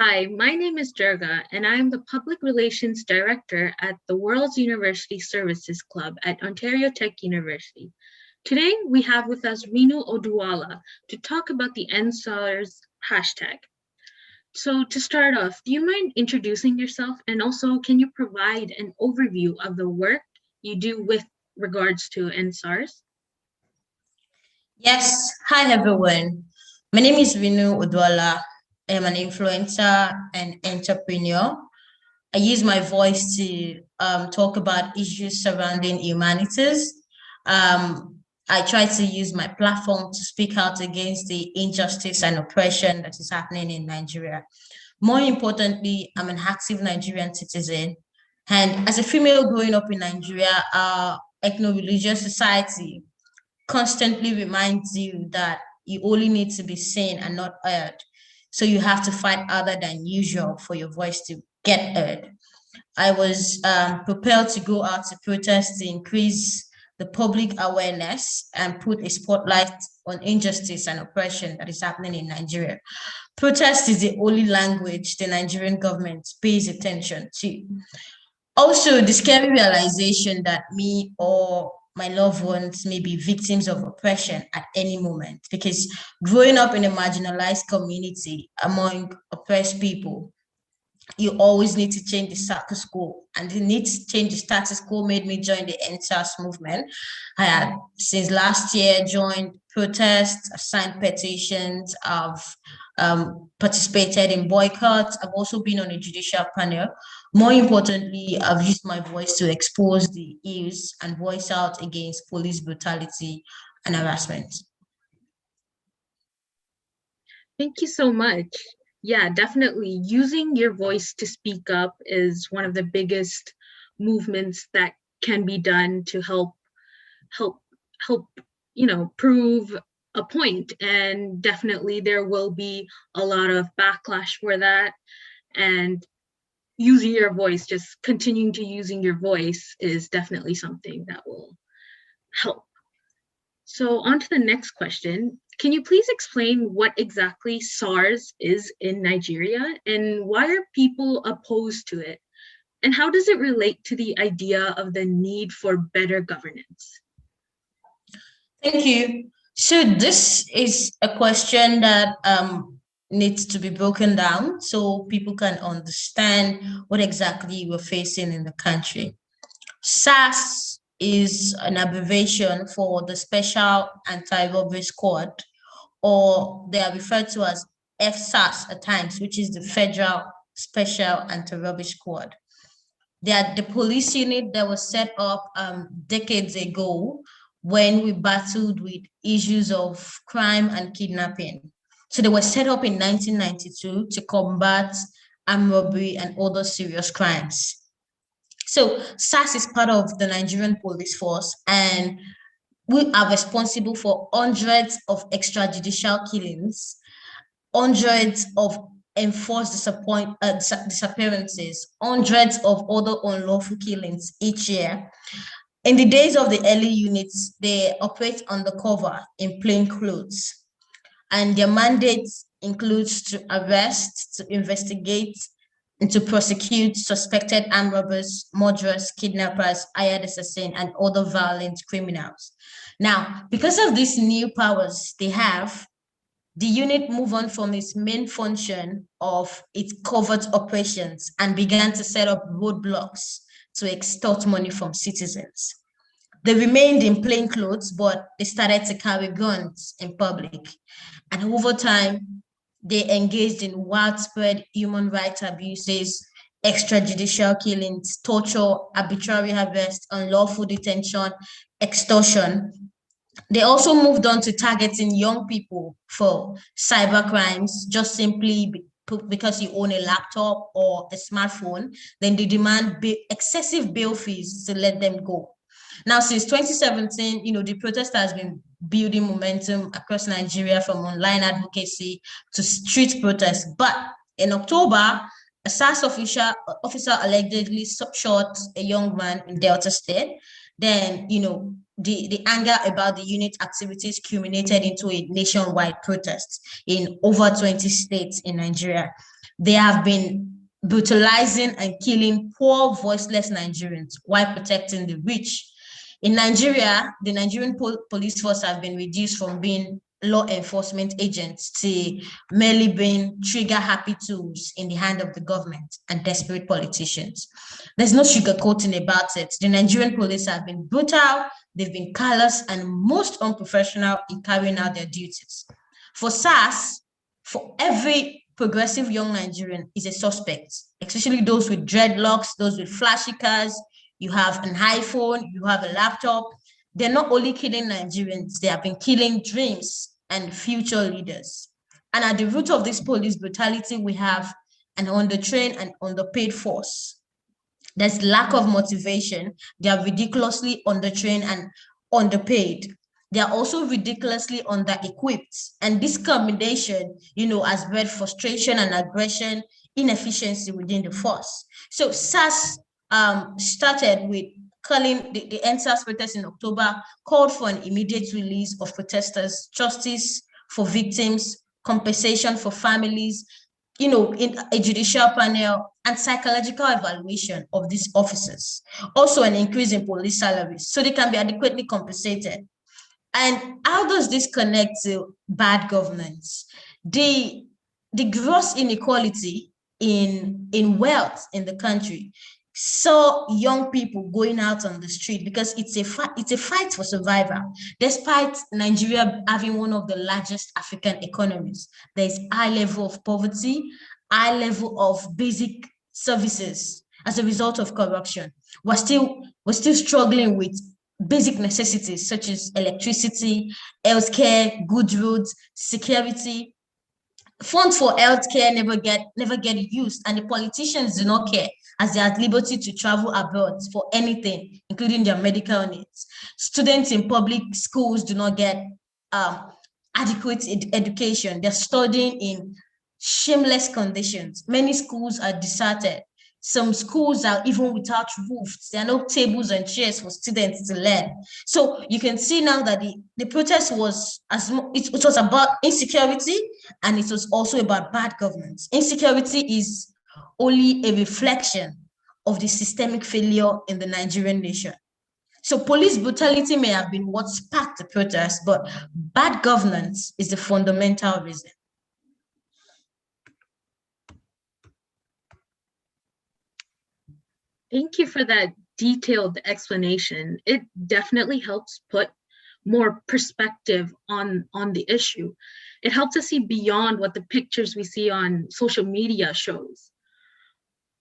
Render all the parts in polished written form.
Hi, my name is Durga, and I am the Public Relations Director at the World's University Services Club at Ontario Tech University. Today, we have with us Rinu Oduala to talk about the ENDSARS hashtag. So to start off, do you mind introducing yourself, and also can you provide an overview of the work you do with regards to ENDSARS? Yes, hi everyone. My name is Rinu Oduala. I am an influencer and entrepreneur. I use my voice to talk about issues surrounding humanities. I try to use my platform to speak out against the injustice and oppression that is happening in Nigeria. More importantly, I'm an active Nigerian citizen. And as a female growing up in Nigeria, our ethno-religious society constantly reminds you that you only need to be seen and not heard. So you have to fight harder than usual for your voice to get heard. I was propelled to go out to protest to increase the public awareness and put a spotlight on injustice and oppression that is happening in Nigeria. Protest is the only language the Nigerian government pays attention to. Also, the scary realization that me or my loved ones may be victims of oppression at any moment, because growing up in a marginalized community among oppressed people, you always need to change the status quo, and the need to change the status quo made me join the ENDSARS movement. I had since last year joined protests, I've signed petitions, I've participated in boycotts. I've also been on a judicial panel. More importantly, I've used my voice to expose the ills and voice out against police brutality and harassment. Thank you so much. Yeah, definitely. Using your voice to speak up is one of the biggest movements that can be done to help help prove a point. And definitely there will be a lot of backlash for that. And using your voice, just continuing to using your voice is definitely something that will help. So on to the next question. Can you please explain what exactly SARS is in Nigeria and why are people opposed to it? And how does it relate to the idea of the need for better governance? Thank you. So this is a question that needs to be broken down so people can understand what exactly we're facing in the country. SARS is an abbreviation for the Special Anti-Robbery Squad, or they are referred to as FSARS at times, which is the Federal Special Anti-Robbery Squad. They are the police unit that was set up decades ago when we battled with issues of crime and kidnapping. So they were set up in 1992 to combat armed robbery and other serious crimes. So SARS is part of the Nigerian police force, and we are responsible for hundreds of extrajudicial killings, hundreds of enforced disappearances, hundreds of other unlawful killings each year. In the days of the early units, they operate undercover in plain clothes, and their mandate includes to arrest, to investigate, and to prosecute suspected armed robbers, murderers, kidnappers, hired assassins, and other violent criminals. Now, because of these new powers they have, the unit moved on from its main function of its covert operations and began to set up roadblocks to extort money from citizens. They remained in plain clothes, but they started to carry guns in public. And over time, they engaged in widespread human rights abuses, extrajudicial killings, torture, arbitrary arrest, unlawful detention, extortion. They also moved on to targeting young people for cyber crimes, just simply because you own a laptop or a smartphone. Then they demand excessive bail fees to let them go. Now, since 2017, the protest has been building momentum across Nigeria, from online advocacy to street protests. But in October, a SARS officer allegedly shot a young man in Delta State. Then, the anger about the unit activities culminated into a nationwide protest in over 20 states in Nigeria. they have been brutalizing and killing poor, voiceless Nigerians while protecting the rich. In Nigeria, the Nigerian police force have been reduced from being law enforcement agents to merely being trigger-happy tools in the hand of the government and desperate politicians. There's no sugarcoating about it. The Nigerian police have been brutal, they've been callous, and most unprofessional in carrying out their duties. For SARS, for every progressive young Nigerian is a suspect, especially those with dreadlocks, those with flashy cars. You have an iPhone, you have a laptop. They're not only killing Nigerians, they have been killing dreams and future leaders. And at the root of this police brutality, we have an undertrained and underpaid force. There's lack of motivation. They are ridiculously undertrained and underpaid. They are also ridiculously under-equipped. And this combination, has bred frustration and aggression, inefficiency within the force. So SARS started with calling the ENDSARS protests in October, called for an immediate release of protesters, justice for victims, compensation for families, in a judicial panel, and psychological evaluation of these officers. Also an increase in police salaries so they can be adequately compensated. And how does this connect to bad governance? The gross inequality in wealth in the country saw young people going out on the street because it's a fight for survival. Despite Nigeria having one of the largest African economies, there's high level of poverty, high level of basic services as a result of corruption. We're still struggling with basic necessities such as electricity, healthcare, good roads, security. Funds for healthcare never get used, and the politicians do not care as they are at liberty to travel abroad for anything, including their medical needs. Students in public schools do not get adequate education. They're studying in shameless conditions. Many schools are deserted. Some schools are even without roofs. There are no tables and chairs for students to learn. So you can see now that the protest was it was about insecurity, and it was also about bad governance. Insecurity is only a reflection of the systemic failure in the Nigerian nation. So police brutality may have been what sparked the protest, but bad governance is the fundamental reason. Thank you for that detailed explanation. It definitely helps put more perspective on the issue. It helps us see beyond what the pictures we see on social media shows.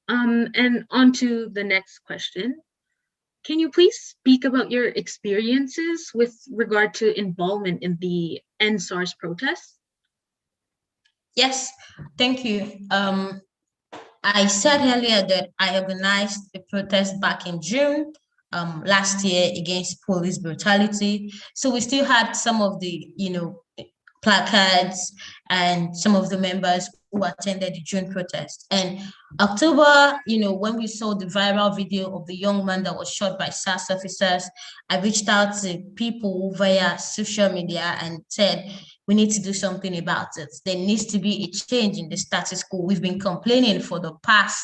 And on to the next question. Can you please speak about your experiences with regard to involvement in the ENDSARS protests? Yes, thank you. I said earlier that I organized a protest back in June last year against police brutality. So we still had some of the, placards and some of the members who attended the June protest. And October, when we saw the viral video of the young man that was shot by SARS officers, I reached out to people via social media and said, we need to do something about it. There needs to be a change in the status quo. We've been complaining for the past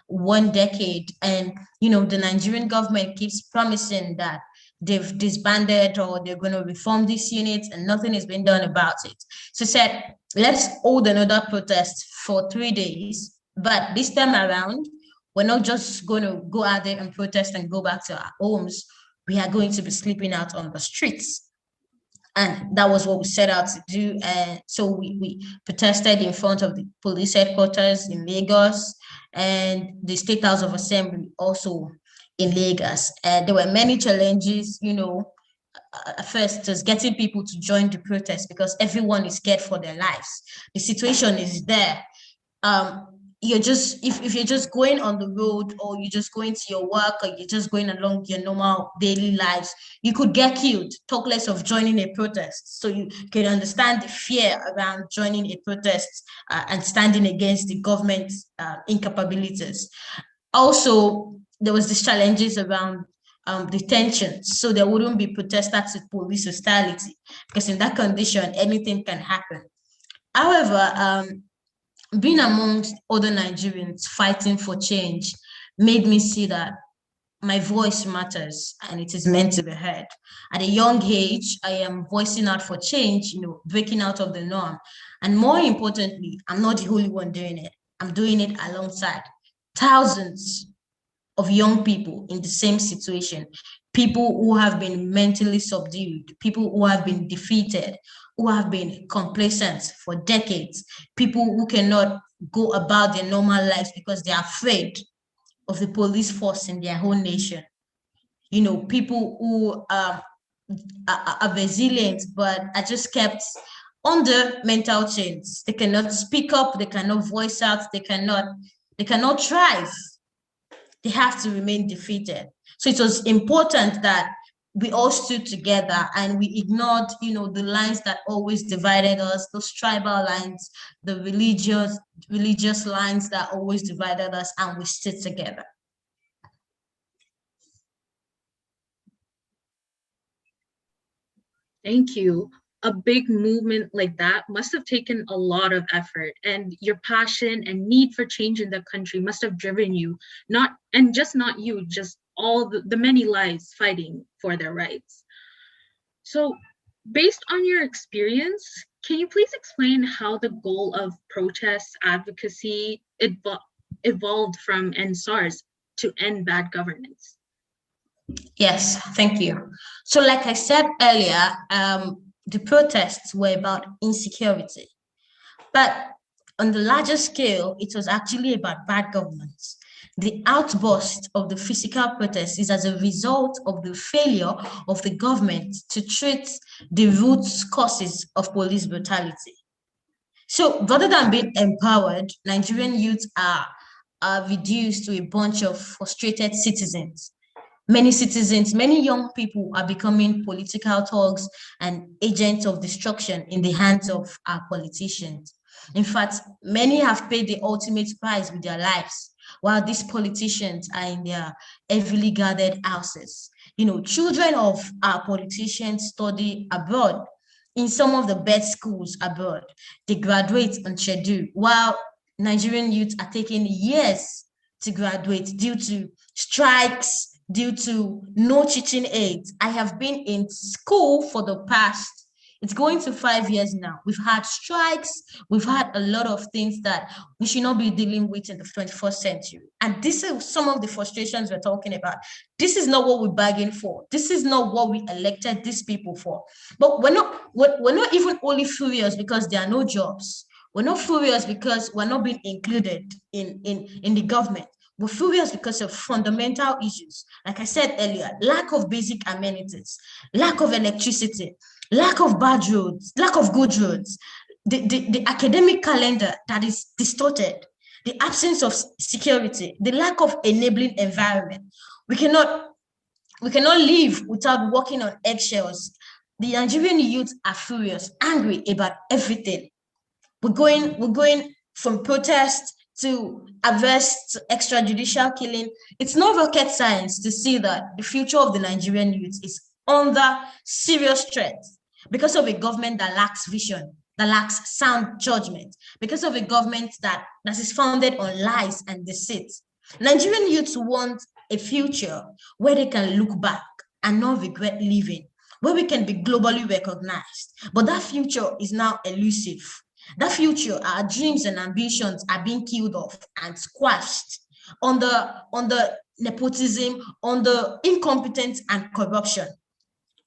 1 decade, and the Nigerian government keeps promising that they've disbanded or they're going to reform these units, and nothing has been done about it. So said, let's hold another protest for 3 days, but this time around, we're not just going to go out there and protest and go back to our homes. We are going to be sleeping out on the streets. And that was what we set out to do. And so we protested in front of the police headquarters in Lagos and the State House of Assembly also in Lagos. And there were many challenges, first just getting people to join the protest because everyone is scared for their lives. The situation is there. You're just, if you're just going on the road or you're just going to your work or you're just going along your normal daily lives, you could get killed, talk less of joining a protest. So you can understand the fear around joining a protest and standing against the government's incapabilities. Also, there was these challenges around detention, so there wouldn't be protesters with police hostility because in that condition, anything can happen. However, being amongst other Nigerians fighting for change made me see that my voice matters and it is meant to be heard. At a young age, I am voicing out for change, breaking out of the norm. And more importantly, I'm not the only one doing it. I'm doing it alongside thousands of young people in the same situation, people who have been mentally subdued, people who have been defeated, who have been complacent for decades, people who cannot go about their normal lives because they're afraid of the police force in their own nation. People who are resilient, but are just kept under mental chains. They cannot speak up, they cannot voice out, they cannot thrive. They have to remain defeated. So it was important that we all stood together and we ignored, the lines that always divided us, those tribal lines, the religious lines that always divided us, and we stood together. Thank you. A big movement like that must have taken a lot of effort, and your passion and need for change in the country must have driven you, not you, just all the many lives fighting for their rights. So, based on your experience, can you please explain how the goal of protest advocacy evolved from ENDSARS to end bad governance? Yes, thank you. So like I said earlier, the protests were about insecurity, but on the larger scale, it was actually about bad governance. The outburst of the physical protests is as a result of the failure of the government to treat the root causes of police brutality. So rather than being empowered, Nigerian youth are reduced to a bunch of frustrated citizens. Many young people are becoming political thugs and agents of destruction in the hands of our politicians. In fact, many have paid the ultimate price with their lives, while these politicians are in their heavily guarded houses. Children of our politicians study abroad in some of the best schools abroad. They graduate on schedule, while Nigerian youth are taking years to graduate due to strikes, due to no teaching aids. I have been in school for the past, it's going to 5 years now. We've had strikes, we've had a lot of things that we should not be dealing with in the 21st century. And this is some of the frustrations we're talking about. This is not what we bargained for. This is not what we elected these people for. But we're not even only furious because there are no jobs. We're not furious because we're not being included in the government. We're furious because of fundamental issues. Like I said earlier, lack of basic amenities, lack of electricity, lack of bad roads, lack of good roads, the academic calendar that is distorted, the absence of security, the lack of enabling environment. We cannot live without walking on eggshells. The Nigerian youth are furious, angry about everything. We're going from protest to arrest, extrajudicial killing. It's not rocket science to see that the future of the Nigerian youth is under serious threat because of a government that lacks vision, that lacks sound judgment, because of a government that is founded on lies and deceit. Nigerian youths want a future where they can look back and not regret living, where we can be globally recognized. But that future is now elusive. That future, our dreams and ambitions are being killed off and squashed on the nepotism, on the incompetence and corruption.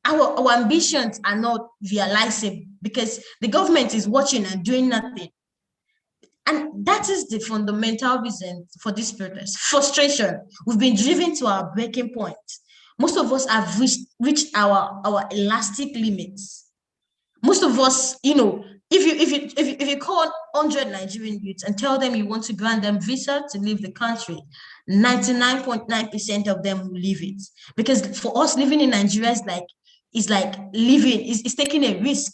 Our ambitions are not realizable because the government is watching and doing nothing. And that is the fundamental reason for this protest. Frustration. We've been driven to our breaking point. Most of us have reached our elastic limits. Most of us, if you call 100 Nigerian youths and tell them you want to grant them visa to leave the country, 99.9% of them will leave it. Because for us, living in Nigeria is like living, is taking a risk.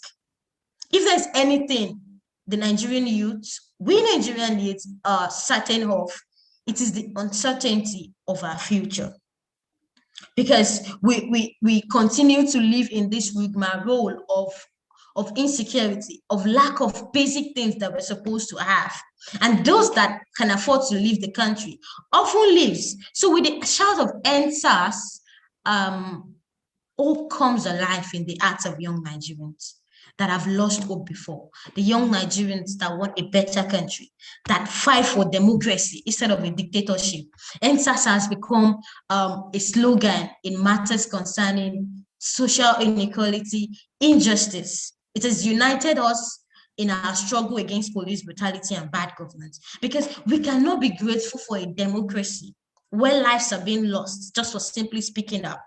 If there's anything the Nigerian youths, we Nigerian youths are certain of, it is the uncertainty of our future. Because we continue to live in this rigmarole of insecurity, of lack of basic things that we're supposed to have. And those that can afford to leave the country often leaves. So with the shout of ENDSARS, hope comes alive in the hearts of young Nigerians that have lost hope before, the young Nigerians that want a better country, that fight for democracy instead of a dictatorship. ENDSARS has become a slogan in matters concerning social inequality, injustice. It has united us in our struggle against police brutality and bad governance, because we cannot be grateful for a democracy where lives are being lost just for simply speaking up.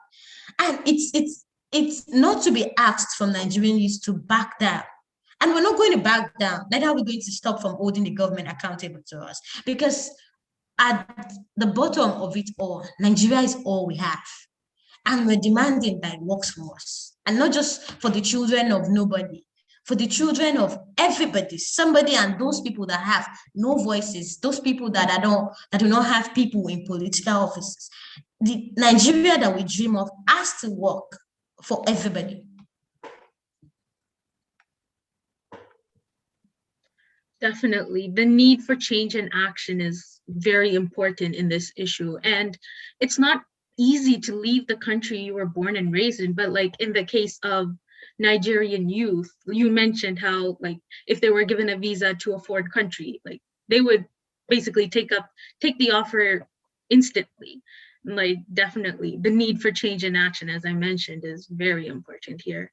And it's not to be asked from Nigerian youth to back down. And we're not going to back down. Neither are we going to stop from holding the government accountable to us. Because at the bottom of it all, Nigeria is all we have. And we're demanding that it works for us. And not just for the children of nobody, for the children of everybody, somebody, and those people that have no voices, those people that do not have people in political offices. The Nigeria that we dream of has to work for everybody. Definitely. The need for change and action is very important in this issue. And it's not easy to leave the country you were born and raised in, but like in the case of Nigerian youth, you mentioned how like if they were given a visa to a foreign country, like they would basically take the offer instantly. Like definitely the need for change and action, as I mentioned, is very important here.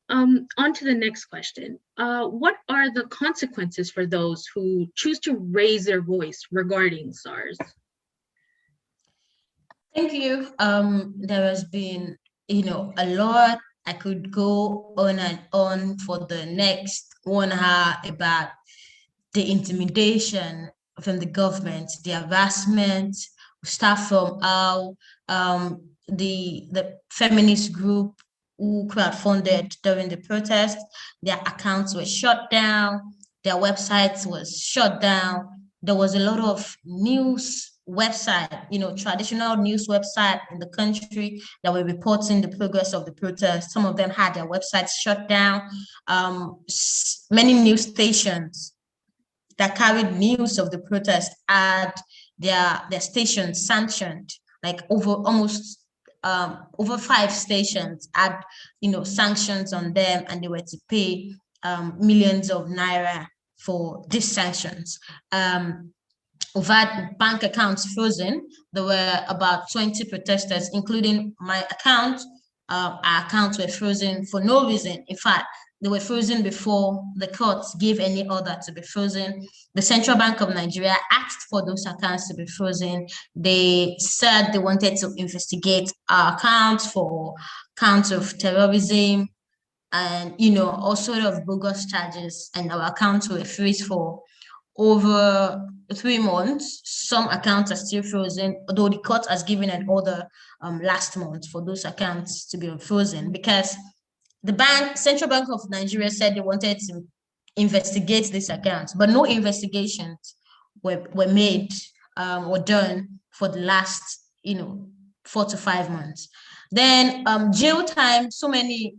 On to the next question. What are the consequences for those who choose to raise their voice regarding SARS? Thank you. There has been, a lot. I could go on and on for the next 1 hour about the intimidation from the government, the harassment, start from how the feminist group who crowdfunded during the protest, their accounts were shut down, their websites was shut down. There was a lot of news website, traditional news website in the country that were reporting the progress of the protest. Some of them had their websites shut down. Many news stations that carried news of the protest had their stations sanctioned, like over 5 stations had sanctions on them, and they were to pay millions of naira for these sanctions. We've had bank accounts frozen. There were about 20 protesters, including my account. Our accounts were frozen for no reason. In fact, they were frozen before the courts gave any order to be frozen. The Central Bank of Nigeria asked for those accounts to be frozen. They said they wanted to investigate our accounts for counts of terrorism and, all sort of bogus charges, and our accounts were freeze for over 3 months. Some accounts are still frozen, although the court has given an order last month for those accounts to be frozen, because the Central Bank of Nigeria said they wanted to investigate these accounts, but no investigations were made or done for the last 4 to 5 months. Then jail time, so many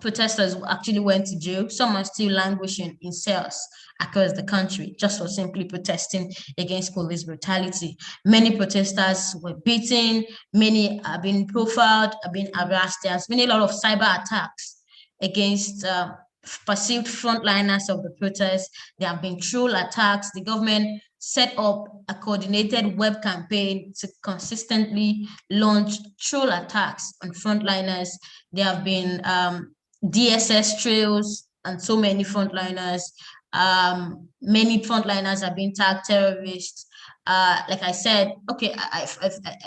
protesters actually went to jail. Some are still languishing in cells across the country just for simply protesting against police brutality. Many protesters were beaten, many have been profiled, have been harassed. There's been a lot of cyber attacks against perceived frontliners of the protest. There have been troll attacks. The government set up a coordinated web campaign to consistently launch troll attacks on frontliners. There have been DSS trails and so many frontliners. Many frontliners have been tagged terrorists. Like I said, okay, I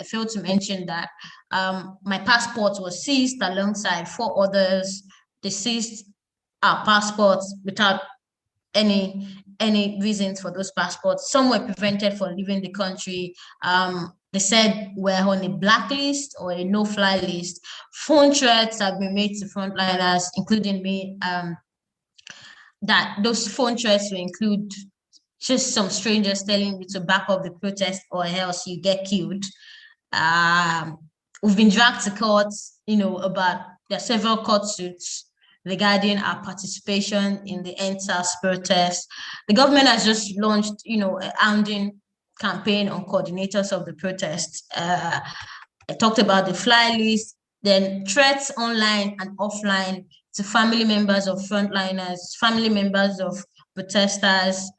failed to mention that my passport was seized alongside 4 others. They seized our passports without any reasons for those passports. Some were prevented from leaving the country. They said we're on a blacklist or a no-fly list. Phone threats have been made to frontliners, including me. That those phone threats will include just some strangers telling you to back up the protest or else you get killed. We've been dragged to court, about there are several court suits regarding our participation in the ENDSARS protests. The government has just launched, a hounding campaign on coordinators of the protests. I talked about the fly list, then threats online and offline to family members of frontliners, family members of protesters.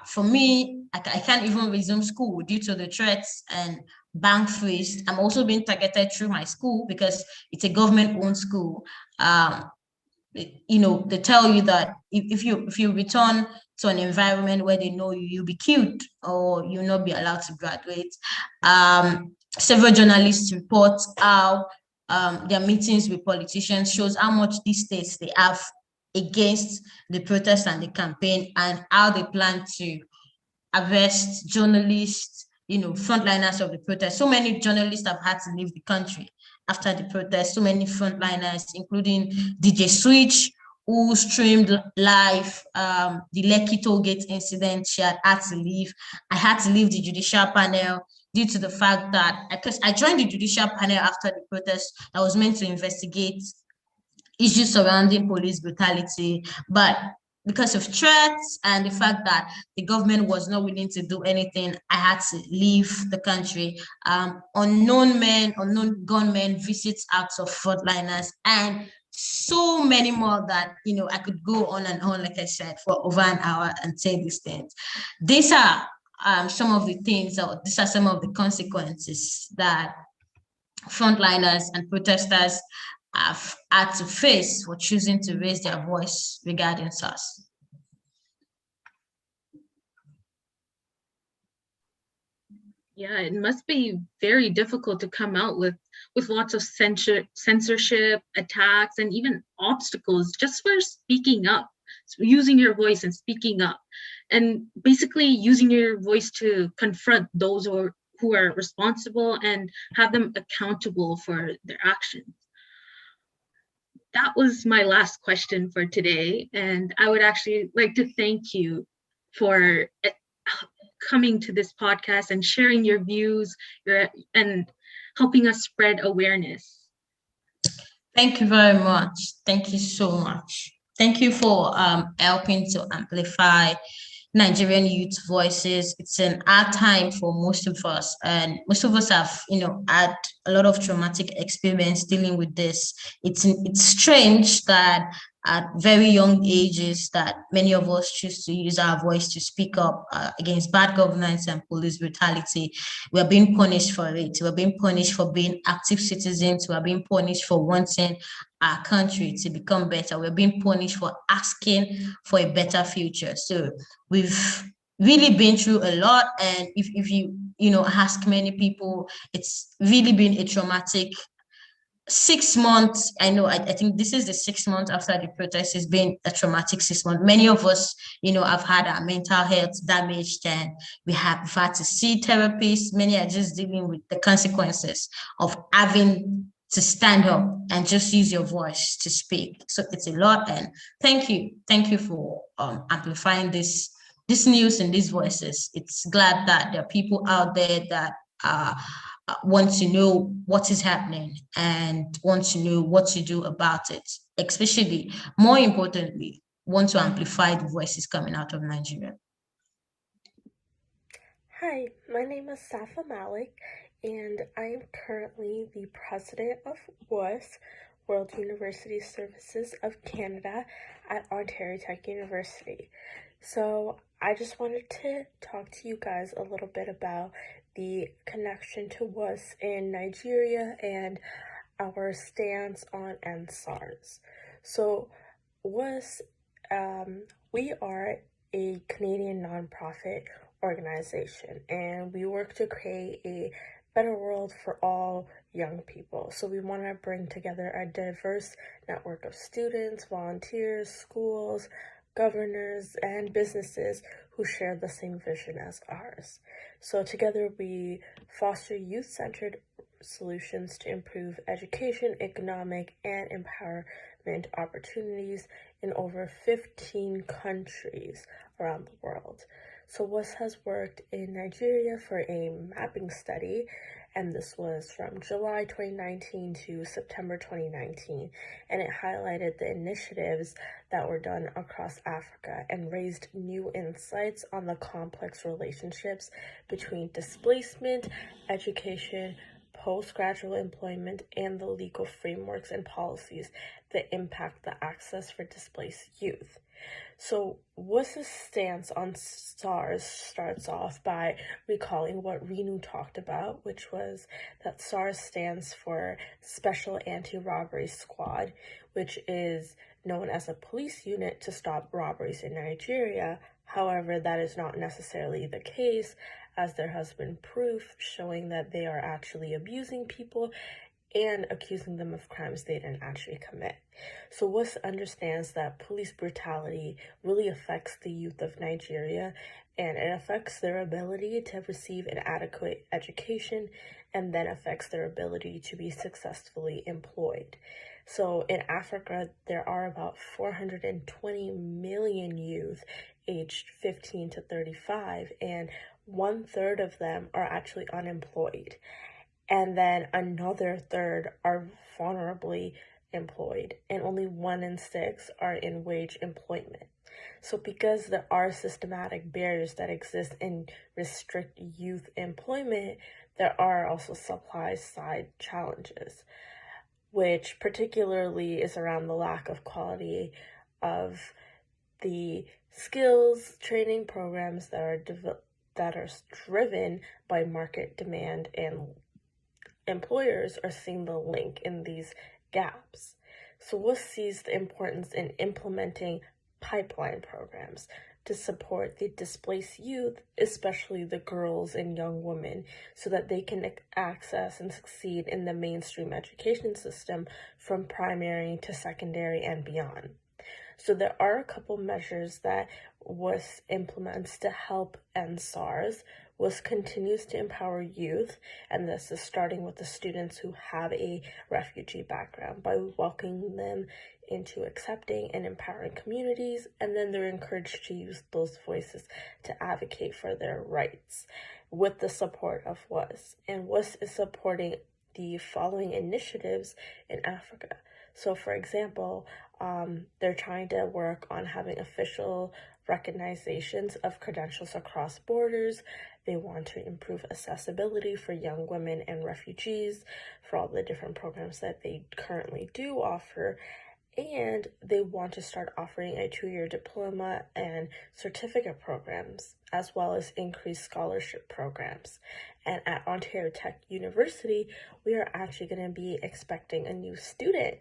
For me, I can't even resume school due to the threats and bank freeze. I'm also being targeted through my school because it's a government-owned school. They tell you that if you return to an environment where they know you, you'll be killed or you'll not be allowed to graduate. Several journalists report how their meetings with politicians shows how much these states they have against the protest and the campaign, and how they plan to arrest journalists, frontliners of the protest. So many journalists have had to leave the country after the protest. So many frontliners, including DJ Switch, who streamed live the Lekki Tollgate incident. She had to leave. I had to leave the judicial panel due to the fact that, because I joined the judicial panel after the protest, I was meant to investigate issues surrounding police brutality, but because of threats and the fact that the government was not willing to do anything, I had to leave the country. Unknown gunmen visits acts of frontliners, and so many more that I could go on and on, like I said, for over an hour and say these things. These are some of the things, or these are some of the consequences that frontliners and protesters have had to face for choosing to raise their voice regarding SARS. Yeah, it must be very difficult to come out with lots of censorship, attacks, and even obstacles just for speaking up, using your voice and speaking up, and basically using your voice to confront those who are responsible and have them accountable for their actions. That was my last question for today, and I would actually like to thank you for coming to this podcast and sharing your views and helping us spread awareness. Thank you very much. Thank you so much. Thank you for helping to amplify Nigerian youth voices. It's an hard time for most of us, and most of us have, had a lot of traumatic experience dealing with this. It's strange that at very young ages that many of us choose to use our voice to speak up against bad governance and police brutality. We are being punished for it. We are being punished for being active citizens. We are being punished for wanting our country to become better. We're being punished for asking for a better future. So we've really been through a lot, and if you ask many people, it's really been a traumatic 6 months. I think this is the 6 months after the protest. Has been a traumatic 6 months. Many of us, have had our mental health damaged, and we've had to see therapists. Many are just dealing with the consequences of having to stand up and just use your voice to speak. So it's a lot, and thank you for amplifying this news and these voices. It's glad that there are people out there that want to know what is happening and want to know what to do about it, especially, more importantly, want to amplify the voices coming out of Nigeria. Hi, my name is Safa Malik, and I am currently the president of WUS, World University Services of Canada, at Ontario Tech University. So I just wanted to talk to you guys a little bit about the connection to WUS in Nigeria and our stance on ENDSARS. So WUS, we are a Canadian nonprofit organization, and we work to create a better world for all young people. So we want to bring together a diverse network of students, volunteers, schools, governors, and businesses who share the same vision as ours. So together we foster youth-centered solutions to improve education, economic, and empowerment opportunities in over 15 countries around the world. So WUS has worked in Nigeria for a mapping study, and this was from July 2019 to September 2019, and it highlighted the initiatives that were done across Africa and raised new insights on the complex relationships between displacement, education, postgraduate employment, and the legal frameworks and policies that impact the access for displaced youth. So WUS's stance on SARS starts off by recalling what Rinu talked about, which was that SARS stands for Special Anti-Robbery Squad, which is known as a police unit to stop robberies in Nigeria. However, that is not necessarily the case, as there has been proof showing that they are actually abusing people and accusing them of crimes they didn't actually commit. So WUS understands that police brutality really affects the youth of Nigeria, and it affects their ability to receive an adequate education, and then affects their ability to be successfully employed. So in Africa, there are about 420 million youth aged 15 to 35, and 1/3 of them are actually unemployed. And then another third are vulnerably employed, and only 1 in 6 are in wage employment. So because there are systematic barriers that exist and restrict youth employment, there are also supply side challenges, which particularly is around the lack of quality of the skills training programs that are driven by market demand, and employers are seeing the link in these gaps. So WUS sees the importance in implementing pipeline programs to support the displaced youth, especially the girls and young women, so that they can access and succeed in the mainstream education system from primary to secondary and beyond. So there are a couple measures that WUS implements to help end SARS. WUS continues to empower youth, and this is starting with the students who have a refugee background by welcoming them into accepting and empowering communities, and then they're encouraged to use those voices to advocate for their rights with the support of WUS. And WUS is supporting the following initiatives in Africa. So for example, they're trying to work on having official recognizations of credentials across borders. They want to improve accessibility for young women and refugees for all the different programs that they currently do offer. And they want to start offering a 2-year diploma and certificate programs, as well as increased scholarship programs. And at Ontario Tech University, we are actually going to be expecting a new student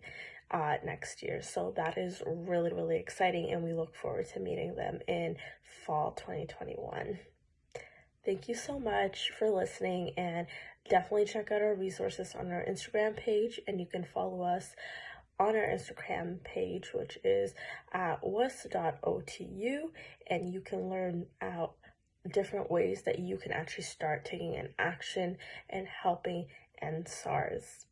next year. So that is really, really exciting, and we look forward to meeting them in fall 2021. Thank you so much for listening, and definitely check out our resources on our Instagram page, and you can follow us on our Instagram page, which is at wus.otu, and you can learn out different ways that you can actually start taking an action and helping end SARS.